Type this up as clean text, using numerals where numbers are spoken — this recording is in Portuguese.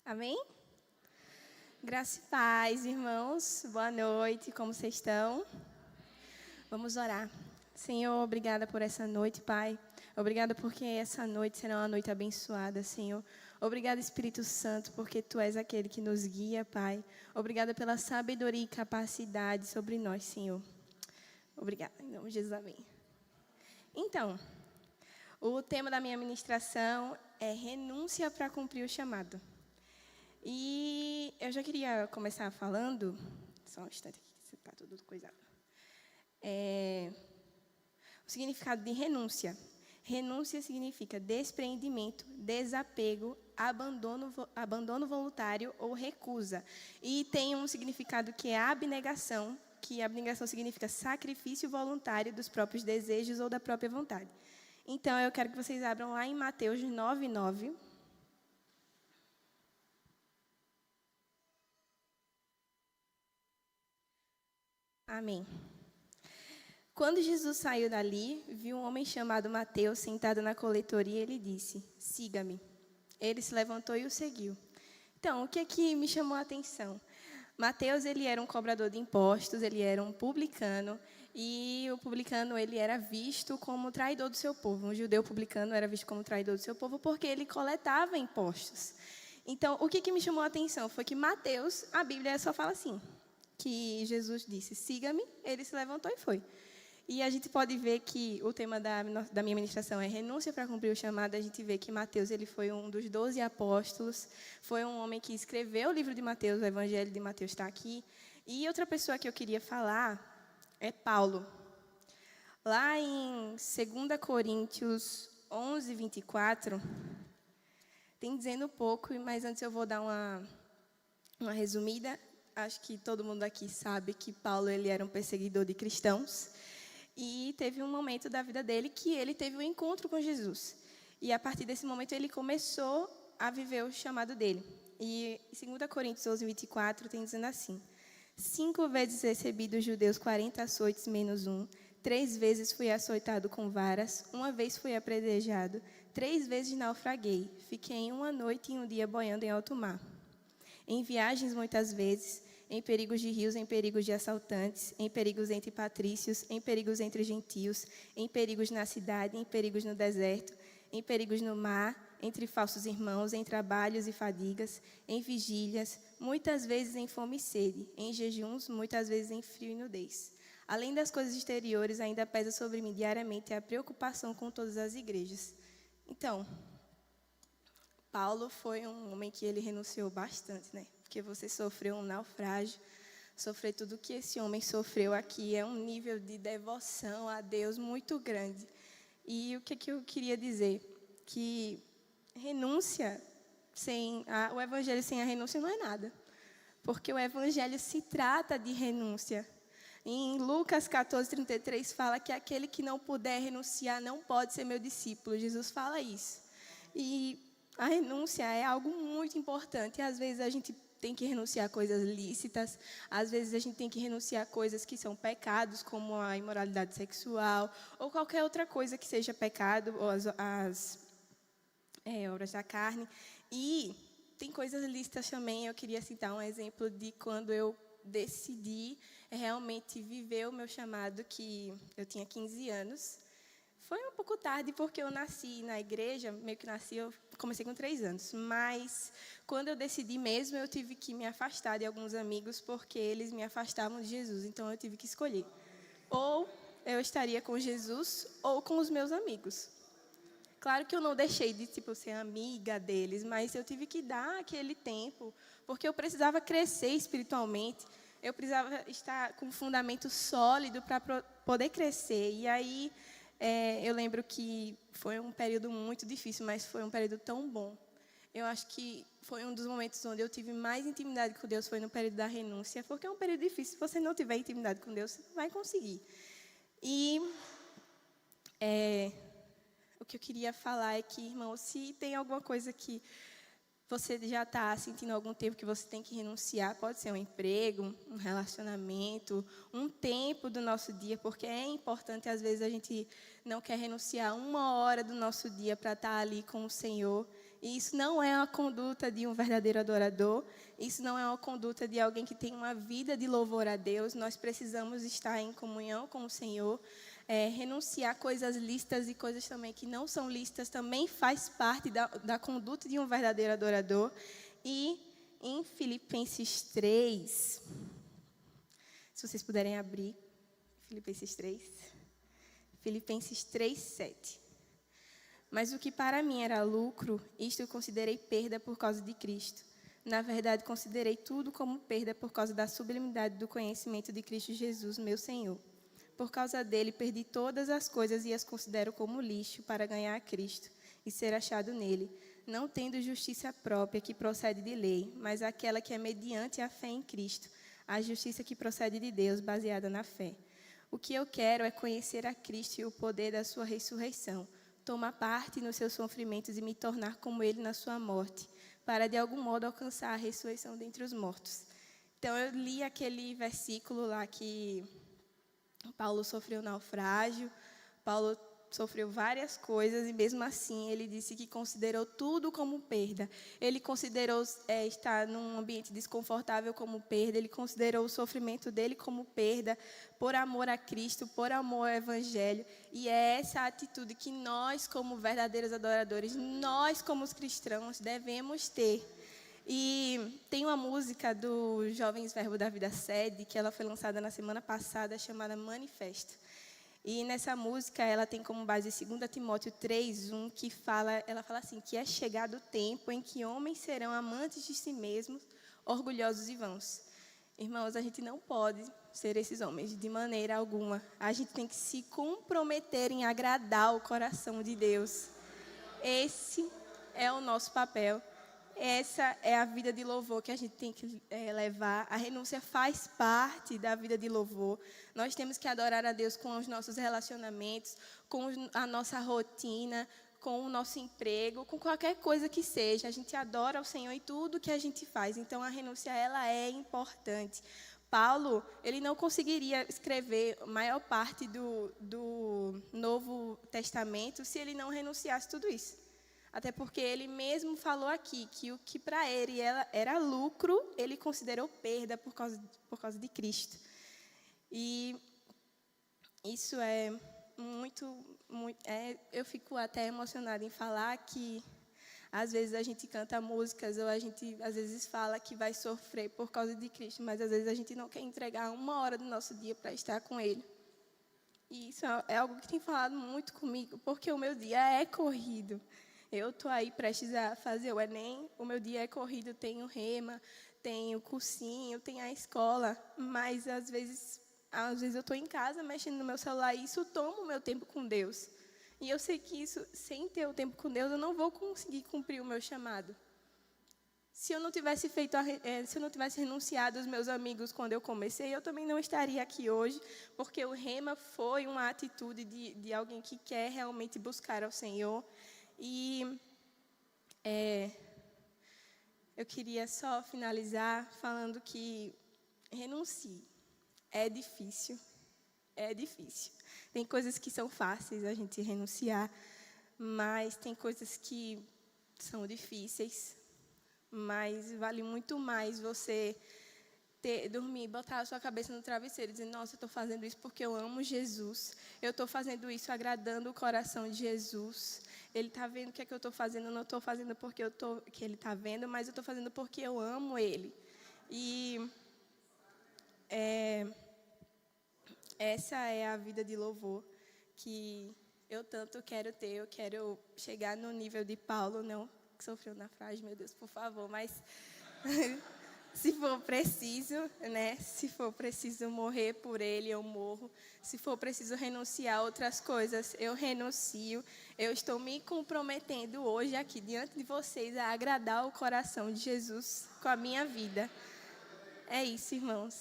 Amém? Graça e paz, irmãos. Boa noite, como vocês estão? Vamos orar. Senhor, obrigada por essa noite, Pai. Obrigada porque essa noite será uma noite abençoada, Senhor. Obrigada, Espírito Santo, porque Tu és aquele que nos guia, Pai. Obrigada pela sabedoria e capacidade sobre nós, Senhor. Obrigada, em nome de Jesus, amém. Então, o tema da minha ministração é renúncia para cumprir o chamado. E eu já queria começar falando, só um instante aqui, que está tudo coisado. O significado de renúncia. Renúncia significa despreendimento, desapego, abandono voluntário ou recusa. E tem um significado que é abnegação, que abnegação significa sacrifício voluntário dos próprios desejos ou da própria vontade. Então, eu quero que vocês abram lá em Mateus 9:9. Amém. Quando Jesus saiu dali, viu um homem chamado Mateus sentado na coletoria e ele disse: "Siga-me." Ele se levantou e o seguiu. Então, o que é que me chamou a atenção? Mateus, ele era um cobrador de impostos, ele era um publicano, e o publicano, ele era visto como traidor do seu povo. Um judeu publicano era visto como traidor do seu povo porque ele coletava impostos. Então, o que me chamou a atenção foi que Mateus, a Bíblia só fala assim, que Jesus disse: "Siga-me." Ele se levantou e foi. E a gente pode ver que o tema da minha ministração é renúncia para cumprir o chamado. A gente vê que Mateus, ele foi um dos 12 apóstolos, foi um homem que escreveu o livro de Mateus, o Evangelho de Mateus está aqui. E outra pessoa que eu queria falar é Paulo. Lá em 2 Coríntios 11:24, tem dizendo um pouco, mas antes eu vou dar uma resumida. Acho que todo mundo aqui sabe que Paulo, ele era um perseguidor de cristãos. E teve um momento da vida dele que ele teve um encontro com Jesus. E a partir desse momento ele começou a viver o chamado dele. E em 2 Coríntios 11:24 tem dizendo assim: 5 vezes recebi dos judeus 40 açoites menos um. 3 vezes fui açoitado com varas. 1 vez fui apedrejado. 3 vezes naufraguei. Fiquei 1 noite e 1 dia boiando em alto mar. Em viagens muitas vezes, em perigos de rios, em perigos de assaltantes, em perigos entre patrícios, em perigos entre gentios, em perigos na cidade, em perigos no deserto, em perigos no mar, entre falsos irmãos, em trabalhos e fadigas, em vigílias, muitas vezes em fome e sede, em jejuns, muitas vezes em frio e nudez. Além das coisas exteriores, ainda pesa sobre mim diariamente a preocupação com todas as igrejas. Então, Paulo foi um homem que ele renunciou bastante, né? Porque você sofreu um naufrágio, sofrer tudo que esse homem sofreu aqui é um nível de devoção a Deus muito grande. E o que eu queria dizer? Que renúncia o evangelho sem a renúncia não é nada. Porque o evangelho se trata de renúncia. Em Lucas 14:33 fala que aquele que não puder renunciar não pode ser meu discípulo. Jesus fala isso. E a renúncia é algo muito importante. E às vezes a gente tem que renunciar a coisas lícitas, às vezes a gente tem que renunciar a coisas que são pecados, como a imoralidade sexual, ou qualquer outra coisa que seja pecado, ou as obras da carne. E tem coisas lícitas também. Eu queria citar um exemplo de quando eu decidi realmente viver o meu chamado, que eu tinha 15 anos. Foi um pouco tarde, porque eu nasci na igreja, meio que eu comecei com 3 anos. Mas, quando eu decidi mesmo, eu tive que me afastar de alguns amigos, porque eles me afastavam de Jesus. Então, eu tive que escolher. Ou eu estaria com Jesus, ou com os meus amigos. Claro que eu não deixei de ser amiga deles, mas eu tive que dar aquele tempo, porque eu precisava crescer espiritualmente. Eu precisava estar com um fundamento sólido para poder crescer. E aí, eu lembro que foi um período muito difícil, mas foi um período tão bom. Eu acho que foi um dos momentos onde eu tive mais intimidade com Deus, foi no período da renúncia, porque é um período difícil. Se você não tiver intimidade com Deus, você não vai conseguir. E o que eu queria falar é que, irmão, se tem alguma coisa que você já está sentindo há algum tempo que você tem que renunciar, pode ser um emprego, um relacionamento, um tempo do nosso dia, porque é importante, às vezes a gente não quer renunciar 1 hora do nosso dia para estar ali com o Senhor. E isso não é a conduta de um verdadeiro adorador, isso não é uma conduta de alguém que tem uma vida de louvor a Deus. Nós precisamos estar em comunhão com o Senhor, renunciar coisas lícitas e coisas também que não são lícitas, também faz parte da conduta de um verdadeiro adorador. E em Filipenses 3, se vocês puderem abrir, Filipenses 3, Filipenses 3, 7. Mas o que para mim era lucro, isto eu considerei perda por causa de Cristo. Na verdade, considerei tudo como perda por causa da sublimidade do conhecimento de Cristo Jesus, meu Senhor. Por causa dele, perdi todas as coisas e as considero como lixo para ganhar a Cristo e ser achado nele, não tendo justiça própria que procede de lei, mas aquela que é mediante a fé em Cristo, a justiça que procede de Deus, baseada na fé. O que eu quero é conhecer a Cristo e o poder da sua ressurreição, tomar parte nos seus sofrimentos e me tornar como ele na sua morte, para de algum modo alcançar a ressurreição dentre os mortos. Então eu li aquele versículo lá que Paulo sofreu naufrágio, Paulo sofreu várias coisas e mesmo assim ele disse que considerou tudo como perda. Ele considerou estar num ambiente desconfortável como perda, ele considerou o sofrimento dele como perda, por amor a Cristo, por amor ao Evangelho. E é essa atitude que nós, como verdadeiros adoradores, nós como os cristãos, devemos ter. E tem uma música do Jovens Verbo da Vida Sede, que ela foi lançada na semana passada, chamada Manifesto. E nessa música, ela tem como base 2 Timóteo 3:1, ela fala assim, que é chegado o tempo em que homens serão amantes de si mesmos, orgulhosos e vãos. Irmãos, a gente não pode ser esses homens, de maneira alguma. A gente tem que se comprometer em agradar o coração de Deus. Esse é o nosso papel. Essa é a vida de louvor que a gente tem que levar. A renúncia faz parte da vida de louvor. Nós temos que adorar a Deus com os nossos relacionamentos, com a nossa rotina, com o nosso emprego, com qualquer coisa que seja. A gente adora o Senhor em tudo que a gente faz. Então, a renúncia, ela é importante. Paulo, ele não conseguiria escrever a maior parte do Novo Testamento se ele não renunciasse tudo isso. Até porque ele mesmo falou aqui que o que para ele era lucro, ele considerou perda por causa de Cristo. E isso é muito eu fico até emocionada em falar que às vezes a gente canta músicas ou a gente às vezes fala que vai sofrer por causa de Cristo, mas às vezes a gente não quer entregar 1 hora do nosso dia para estar com Ele. E isso é algo que tem falado muito comigo, porque o meu dia é corrido. Eu estou aí prestes a fazer o Enem, o meu dia é corrido, tenho rema, tenho cursinho, tenho a escola, mas às vezes eu estou em casa mexendo no meu celular e isso toma o meu tempo com Deus. E eu sei que isso, sem ter o tempo com Deus, eu não vou conseguir cumprir o meu chamado. Se eu não tivesse se eu não tivesse renunciado aos meus amigos quando eu comecei, eu também não estaria aqui hoje, porque o rema foi uma atitude de alguém que quer realmente buscar ao Senhor. E eu queria só finalizar falando que renuncie. É difícil. Tem coisas que são fáceis a gente renunciar, mas tem coisas que são difíceis. Mas vale muito mais você dormir, botar a sua cabeça no travesseiro e dizer, nossa, eu estou fazendo isso porque eu amo Jesus. Eu estou fazendo isso agradando o coração de Jesus. Ele está vendo o que é que eu estou fazendo. Eu não estou fazendo porque que Ele está vendo, mas eu estou fazendo porque eu amo Ele. E essa é a vida de louvor que eu tanto quero ter. Eu quero chegar no nível de Paulo, não que sofreu naufrágio, meu Deus, por favor, mas se for preciso, né? Se for preciso morrer por Ele, eu morro. Se for preciso renunciar a outras coisas, eu renuncio. Eu estou me comprometendo hoje aqui diante de vocês a agradar o coração de Jesus com a minha vida. É isso, irmãos.